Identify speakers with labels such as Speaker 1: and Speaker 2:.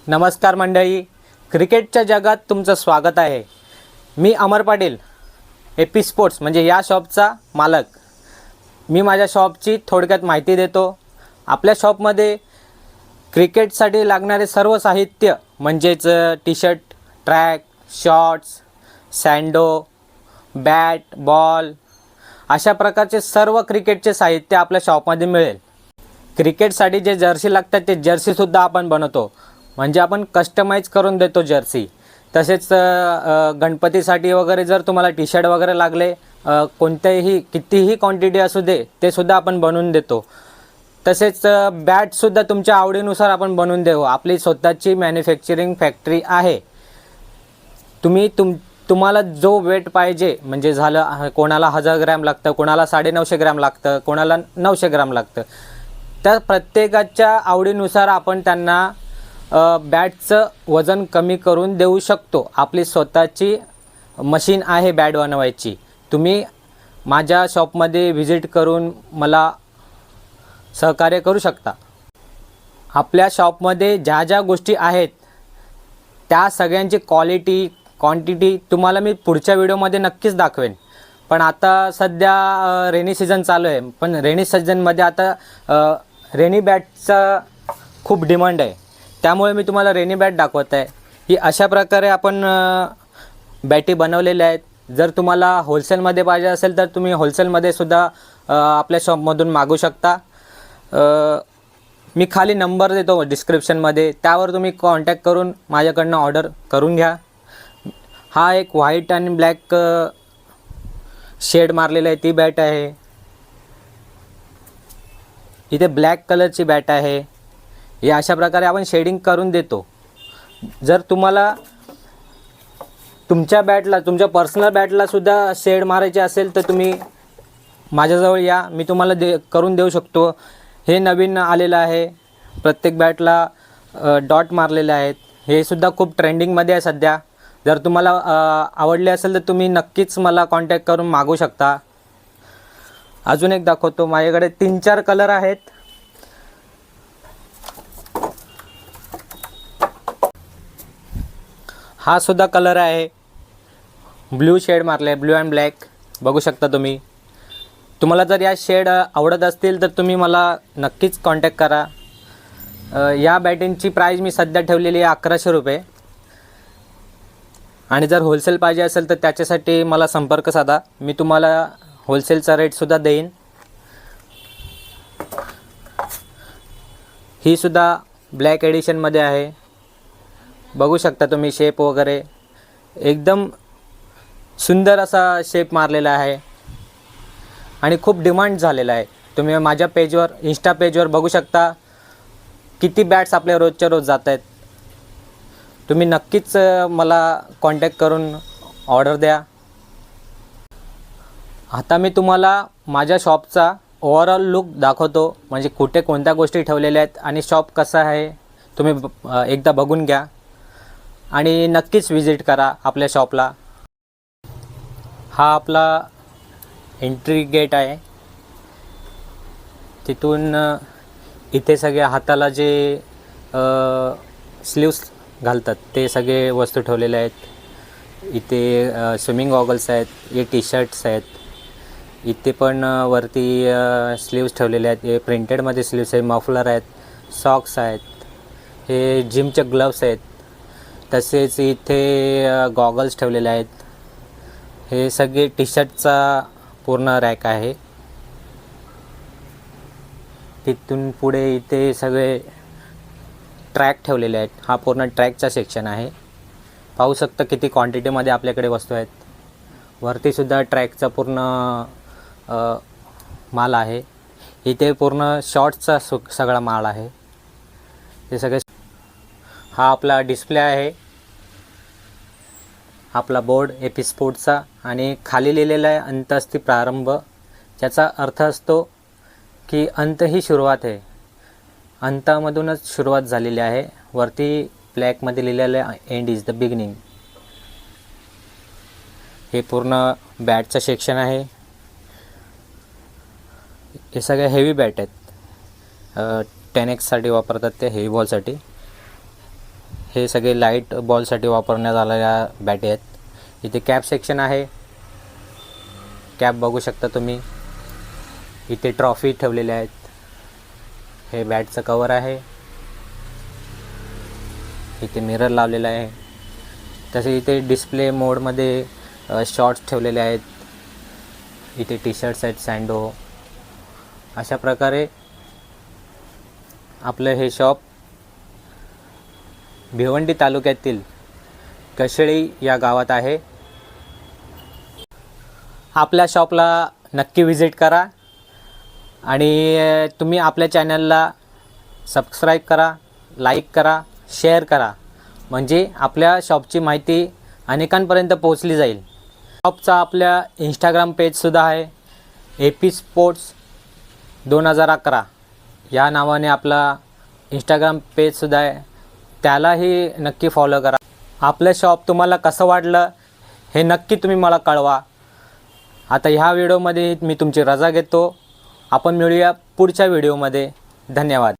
Speaker 1: नमस्कार मंडळी, क्रिकेटच्या जगात तुमचं स्वागत आहे। मी अमर पाटील, एपी स्पोर्ट्स म्हणजे या शॉपचा मालक। मी माझ्या शॉपची थोडक्यात माहिती देतो। आपल्या शॉपमध्ये क्रिकेटसाठी लागणारे सर्व साहित्य म्हणजेच टी शर्ट, ट्रॅक, शॉर्ट्स, सँडो, बॅट, बॉल अशा प्रकारचे सर्व क्रिकेटचे साहित्य आपल्या शॉपमध्ये मिळेल। क्रिकेटसाठी जे जर्सी लागतात ते जर्सीसुद्धा आपण बनवतो, म्हणजे आपण कस्टमाइज करून देतो जर्सी। तसेच गणपतीसाठी वगैरे जर तुम्हाला टी शर्ट वगैरे लागले, कोणतेही कितीही क्वांटिटी असू दे ते सुद्धा आपण बनवून देतो। तसेच बॅटसुद्धा तुमच्या आवडीनुसार आपण बनवून देऊ। आपली स्वतःची मॅन्युफॅक्चरिंग फॅक्टरी आहे। तुम्हाला जो वेट पाहिजे, म्हणजे झालं कोणाला 1000 ग्रॅम लागतं, कोणाला 950 ग्रॅम लागतं, कोणाला 900 ग्रॅम लागतं, त्या प्रत्येकाच्या आवडीनुसार आपण त्यांना बॅटचं वजन कमी करून देऊ शकतो। आपली स्वतःची मशीन आहे बॅट बनवायची। तुम्ही माझ्या शॉपमध्ये व्हिजिट करून मला सहकार्य करू शकता। आपल्या शॉपमध्ये ज्या ज्या गोष्टी आहेत त्या सगळ्यांची क्वालिटी, क्वांटिटी तुम्हाला मी पुढच्या व्हिडिओमध्ये नक्कीच दाखवेन। पण आता सध्या रेनी सीझन चालू आहे, पण रेनी सीझनमध्ये आता रेनी बॅटचा खूप डिमांड आहे, त्यामुळे मी तुम्हाला रेनी बॅट दाखवत आहे। ही अशा प्रकारे आपण बॅटी बनवलेल्या आहेत। जर तुम्हाला होलसेलमध्ये पाहिजे असेल तर तुम्ही होलसेलमध्ये सुद्धा आपल्या शॉपमधून मागू शकता। मी खाली नंबर देतो डिस्क्रिप्शनमध्ये, त्यावर तुम्ही कॉन्टॅक्ट करून माझ्याकडनं ऑर्डर करून घ्या। हा एक व्हाईट आणि ब्लॅक शेड मारलेला आहे, ती बॅट आहे। इथे ब्लॅक कलरची बॅट आहे। हे अशा प्रकारे आपण शेडिंग करून देतो। जर तुम्हाला तुमच्या बॅटला, तुमच्या पर्सनल बॅटला सुद्धा शेड मारायचे असेल तर तुम्ही माझ्याजवळ या, मी तुम्हाला करून देऊ शकतो। हे नवीन आलेलं आहे, प्रत्येक बॅटला डॉट मारलेले आहेत। हे सुद्धा खूप ट्रेंडिंगमध्ये आहे सध्या। जर तुम्हाला आवडले असेल तर तुम्ही नक्कीच मला कॉन्टॅक्ट करून मागू शकता। अजून एक दाखवतो, माझ्याकडे 3-4 कलर आहेत। हा सुद्धा कलर आहे, ब्लू शेड मारले, ब्लू अँड ब्लॅक बघू शकता तुम्ही। तुम्हाला जर या शेड आवडत असतील तर तुम्ही मला नक्कीच कॉन्टॅक्ट करा। या बॅटींची प्राईस मी सध्या ठेवलेली आहे 1100 रुपये, आणि जर होलसेल पाहिजे असेल तर त्याच्यासाठी मला संपर्क साधा, मी तुम्हाला होलसेलचा रेटसुद्धा देईन। ही सुद्धा ब्लॅक एडिशनमध्ये आहे, बघू शकता तुम्ही। शेप वगैरे एकदम सुंदर असा शेप मारलेला आहे आणि खूप डिमांड झालेला आहे। तुम्ही माझ्या पेजवर, इंस्टा पेजवर बघू शकता किती बॅट्स आपल्या रोजच्या रोज जात आहेत। तुम्ही नक्कीच मला कॉन्टॅक्ट करून ऑर्डर द्या। आता मी तुम्हाला माझ्या शॉपचा ओव्हरऑल लुक दाखवतो, म्हणजे कुठे कोणत्या गोष्टी ठेवलेल्या आहेत आणि शॉप कसं आहे तुम्ही एकदा बघून घ्या आणि नक्कीच विजिट करा आपल्या शॉपला। हा आपला एंट्री गेट आहे। तिथून इथे सगळे हाताला जे स्लीव्स घालतात ते सगळे वस्तू ठेवलेले आहेत। इथे स्विमिंग गॉगल्स आहेत, हे टी शर्ट्स आहेत। इथे पण वरती स्लीव्स ठेवलेले आहेत, हे प्रिंटेडमध्ये स्लीव्स आहे। मफलर आहेत, सॉक्स आहेत, हे जिमचे ग्लव्स आहेत। तसेच इथे गॉगल्स ठेवलेले आहेत। हे सगळे टी शर्टचा पूर्ण रॅक आहे। तिथून पुढे इथे सगळे ट्रॅक ठेवलेले आहेत, हा पूर्ण ट्रॅकचा सेक्शन आहे। पाहू शकता किती क्वांटिटीमध्ये आपल्याकडे वस्तू आहेत। वरतीसुद्धा ट्रॅकचा पूर्ण माल आहे। इथे पूर्ण शॉर्ट्सचा सगळा माल आहे। हे सगळे, हा आपला डिस्प्ले आहे, आपला बोर्ड एपी स्पोर्ट्सचा, आणि खाली लिहिलेला आहे अंत अस्ति प्रारंभ। त्याचा अर्थ असतो की अंत ही सुरुवात आहे, अंतामधूनच सुरुवात झालेली आहे। वरती ब्लॅकमध्ये लिहिलेलं आहे एंड इज द बिगिनिंग। हे पूर्ण बॅटचं सेक्शन आहे। हे सगळे हेवी बॅट आहेत, 10x साठी वापरतात ते, हेवी बॉलसाठी। हे सगळे लाईट बॉलसाठी वापरण्यात आलेल्या बॅट आहेत। इथे कॅप सेक्शन आहे, कॅप बघू शकता तुम्ही। इथे ट्रॉफी ठेवलेल्या आहेत, हे बॅटचं कवर आहे। इथे मिरर लावलेला आहे। तसे इथे डिस्प्ले मोडमध्ये शॉर्ट्स ठेवलेले आहेत। इथे टी शर्ट्स आहेत सँडो। अशा प्रकारे आपलं हे शॉप भिवंडी तालुक्यातील कशेळी या गावात आहे। आपल्या शॉपला नक्की व्हिजिट करा आणि तुम्ही आपल्या चॅनलला सबस्क्राईब करा, लाईक करा, शेअर करा, म्हणजे आपल्या शॉपची माहिती अनेकांपर्यंत पोहोचली जाईल। शॉपचा आपल्या इंस्टाग्राम पेजसुद्धा आहे, AP स्पोर्ट्स 2011 या नावाने आपला इंस्टाग्राम पेजसुद्धा आहे, त्यालाही नक्की फॉलो करा। आपलं शॉप तुम्हाला कसं वाटलं हे नक्की तुम्ही मला कळवा। आता ह्या व्हिडिओमध्ये मी तुमची रजा घेतो। आपण मिळूया पुढच्या व्हिडिओमध्ये। धन्यवाद।